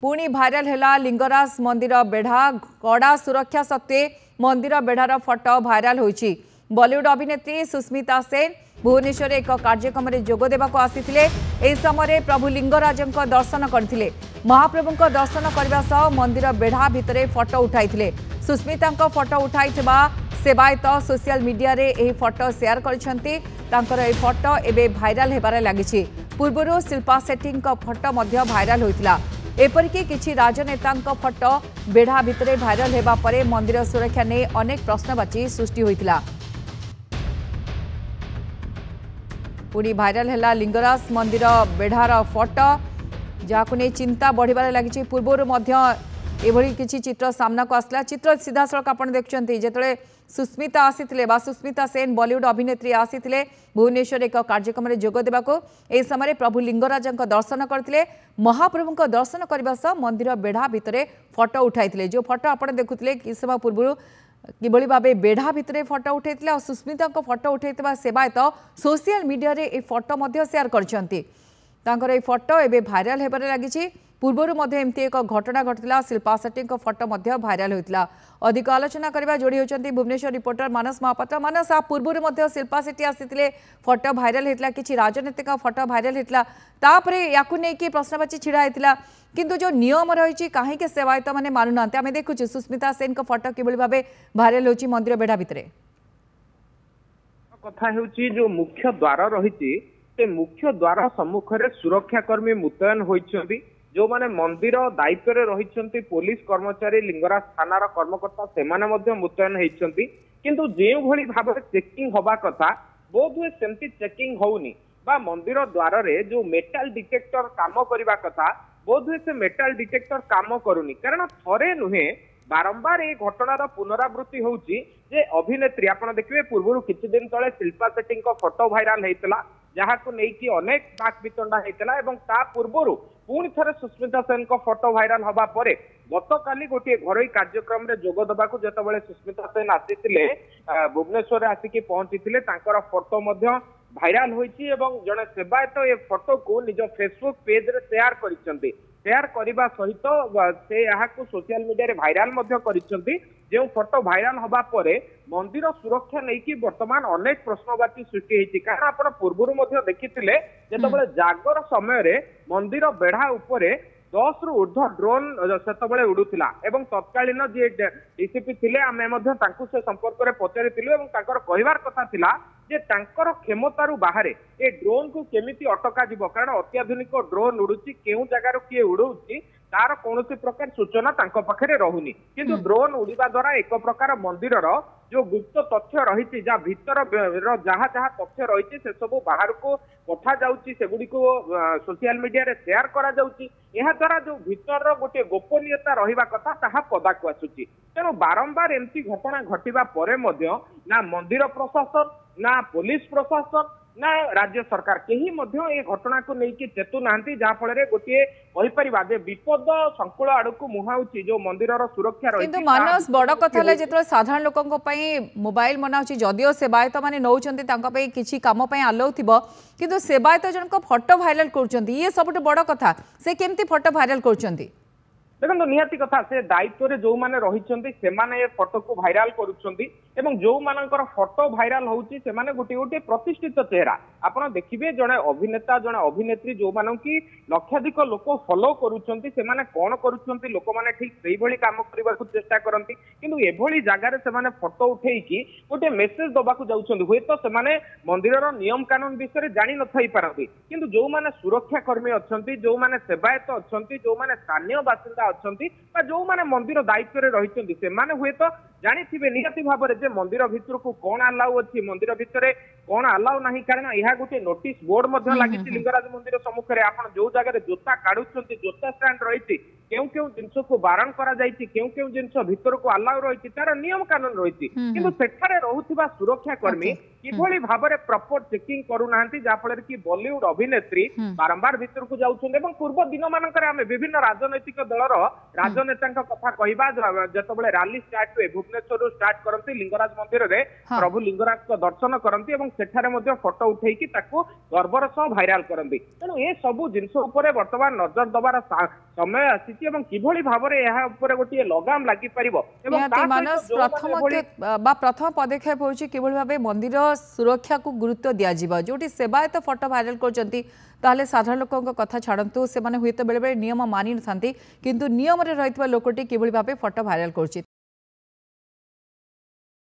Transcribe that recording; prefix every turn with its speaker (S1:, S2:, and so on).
S1: पुणी भाइराल हैला लिंगराज मंदिर बेढ़ा कड़ा सुरक्षा सत्वे मंदिर बेढ़ार फटो भाइराल होइछि। बॉलीवुड अभिनेत्री सुस्मिता सेन भुवनेश्वर एक कार्यक्रम में जोग देवाक आसीथिले। एही समय प्रभु लिंगराजक दर्शन करथिले। महाप्रभुक दर्शन करने सह मंदिर बेढ़ा भितरे फटो उठाइथिले। सुस्मिता फटो उठाइथिबा सेवायत सोशल मीडिया रे एही फटो शेयर करिसेंती। तांकर एही फटो एबे भाइराल हेबारे लागिछि। पूर्वरु शिल्पा शेट्टी फटो मध्य भाइराल होइतिला। एपरिकी किछि राजनेता फटो बेढ़ा भितरे भाइराल हेबा परे मंदिर सुरक्षा ने अनेक प्रश्नवाची सृष्टि होइतिला। पुणी भाइराल हैला लिंगराज मंदिर बेढ़ार फटो जहां नहीं चिंता बढ़िबार लगी। पूर्वर एभली किछि चित्र सामना को आसला। चित्र सीधा सड़क आप देखुं जिते सुस्मिता आसीथिले बा सुस्मिता सेन बॉलीवुड अभिनेत्री आसीथिले भुवनेश्वर एक कार्यक्रम में जोग देवाको। एही समय प्रभु लिंगराजक दर्शन करथिले। महाप्रभुक दर्शन करने सह मंदिर बेढ़ा भितरे फटो उठाइथिले। जो फटो आप देखुथिले कि समय पूर्व किभली भाबे बेढ़ा भितरे फटो उठाइथिले और सुस्मिता फटो उठाइथिबा सेवायत सोशल मीडिया रे ए फटो मध्य शेयर करछंती। तांकर ए फटो एबे भाइराल हेबारे लागिछि। पूर्वर एमती एक घटना घटला। शिल्पा शेट्टी फटो भाइराल होता। अधिक आलोचना करने जोड़ी होती भुवनेश्वर रिपोर्टर मानस महापात्र। मानस आ पूर्वर शिल्पा शेट्टी आसी फटो भाइराल होता। किसी राजनीतिक फटो भाइराल होता। तापरे याकु नेकी प्रश्नवाची छिड़ा होता। किंतु जो नियम रही कहीं सेवायत मैंने मानुना आम देखुचे सुस्मिता सेन फटो किभली भाव भाइराल होची मंदिर बेढ़ा भितरे।
S2: कथा होची जो मुख्य द्वार रही मुख्य द्वार सम्मुख में सुरक्षाकर्मी मुतयन होती। जो माने मंदिर दायित्व रही पुलिस कर्मचारी लिंगराज थानार कर्मकर्ता से मुतयन होती। किंतु जो भली भाव चेकिंग हवा कथा बोध हुए सेमती चेकिंग होउनी बा मंदिर द्वार रे जो मेटाल डिटेक्टर काम करबा कथा बोध हुए से मेटाल डिटेक्टर काम करूनी। कारण थरे नुहे बारंबार ये घटनार पुनरावृत्ति होउची। जे अभिनेत्री आपण देखिए पूर्व किछि दिन तले शिल्पा शेट्टी फटो भाइराल होता जहाँ को लेकिन अनेक बाक वितंडा होता। ता पूर्व पुणी थे सुस्मिता सेन फटो भाइराल हवा परे गतकाली गोटे घरोई कार्यक्रम में जोग देवाक जितेबाला सुस्मिता सेन आसी भुवनेश्वर आसिक पहुंची फटो भाइराल होती। जड़े सेवायत ये फटो को निज फेसबुक पेज रे शेयर करते। शेयर करने सहित से यहाँ सोशल मीडिया भाइराल करिसेंती। जो फटो भाइराल हवा परे मंदिर सुरक्षा नहीं वर्तमान अनेक प्रश्नवाची सृष्टि होती। कारण आप पूर्व देखिथिले जेतेबेले जागर समय मंदिर बेढ़ा उपरे 10 रु ऊर्ध्व ड्रोन सेतबेले उड़ुथिला एवं तत्कालीन जे डीसीपी थिले आमे मध्य तांकु से संपर्क रे पचारिथिलु एवं तांकर कहिवार कथा थिला जे तांकर क्षमतारु बाहरे ए ड्रोन को केमिति अटका जिवो। कारण अत्याधुनिक ड्रोन उड़ुची केउ जगार किए उड़ुची तार कौन प्रकार सूचना तांको पाखरे रहुनी। किंतु ड्रोन उड़ीबा द्वारा एक प्रकार मंदिरर जो गुप्त तथ्य रही जहाँ भीतर जहाँ जहाँ तथ्य रही से सब बाहर को पठा जाउची सेगुडी को सोशल मीडिया रे शेयर करा जाउची। यह द्वारा जो भीतर गोटे गोपनीयता रहिबा कथा ताहा पदाकु आसुची। तेणु बारंबार एमती घटना घटिबा परे मध्य ना मंदिर प्रशासन ना पुलिस प्रशासन ना राज्य सरकार केही मध्य ए घटना को लेकिन चेतु नांती। जहाँ फल गोटे कहीपर जे विपद संकुल आड़क मुहाउची जो मंदिर सुरक्षा रही।
S1: किंतु मानस बड़ कथा जो साधारण लोकों मोबाइल मनाउची जदिओ सेवायत माने नौचंती तांका पे किछि काम पे आलो थिबो किंतु सेवायत जनक फटो भाइराल करचंती ये सबटु बड़ कथा। से केमती फटो भाइराल करचंती
S2: देखो निहाती कथा से दायित्व रे जो माने रहिचंती से माने ये फटो को भाइराल करूचंती एवं जो मानकर फटो भाइराल होउची से माने गोटे गोटे प्रतिष्ठित चेहरा आपण देखिबे जणे अभिनेता जणे अभिनेत्री जो मानन की लक्षाधिक लोक फॉलो करूचंती से माने कोन करूचंती लोक माने ठीक सेही भली काम करबा को चेष्टा करंती। किंतु एभली जागा रे से माने फटो उठेई की गोटे मेसेज दबा को जाउचंती। होय तो से माने मंदिरर नियम कानून विषय जानि न थाई पारंती। किंतु जो माने सुरक्षा कर्मी अछंती जो माने सेवायत अछंती जो माने स्थानीय बासिंदा अछंती बा जो माने मंदिर दायित्व रे रहिचंती से माने हुए तो जानिथिबे निहाती भाबरे जे मंदिर भितर को कोन अलाउ अछि मंदिर भितर कोन अलाउ नाही। कारण यह गोटे नोटिस बोर्ड मध्य लागि लिंगराज मंदिर सम्मुख रे आपण जो जगह जोता काढुछंती जोता स्टैंड रहिछि केउ केउ जिंस को बारण करा जाइछि केउ केउ जिंस भितर को अलाउ रहिछि तार नियम कानून रहिछि। किंतु सेठारे रहुथिबा सुरक्षा कर्मी किभली भाबरे प्रॉपर चेकिंग करू नाहंती जा फଳରେ कि बॉलीवुड अभिनेत्री बारंबार भितर को जाउछन। एवं पूर्व दिन मानकर आमे विभिन्न राजनैतिक दलर राजनेता कथा कहबा जेतबेले रैली स्टार्ट हुए भुवनेश्वर स्टार्ट करती लिंगराज मंदिर रे प्रभु लिंगराज को दर्शन करती एवं सेठारे मध्य फोटो उठेकी ताकू गर्वर सह भाइराल करती। तेणु ए सबु जिनस उपरे वर्तमान नजर दबार समय आसी ରହିଛି ଏବଂ କିଭଳି ଭାବରେ ଏହା ଉପରେ ଗୋଟିଏ ଲଗାମ ଲାଗିପାରିବ ଏବଂ ତା ସହିତ
S1: ମାନସ
S2: ଯୋଉମାନେ
S1: प्रथम पदक्षेप होची किभଳି भाबे मंदिर सुरक्षा को गुरुत्व दिया जिवो जोटी सेवायत फोटो भाइराल करचंती ताहले साधारण लोकଙ୍କ କଥା ଛାଡନ୍ତୁ ସେମାନେ ହୁଏତ ବେले बेले नियम मानि नथांती किंतु नियम रे रहितबा लोकटी किभଳି भाबे फोटो भाइराल करची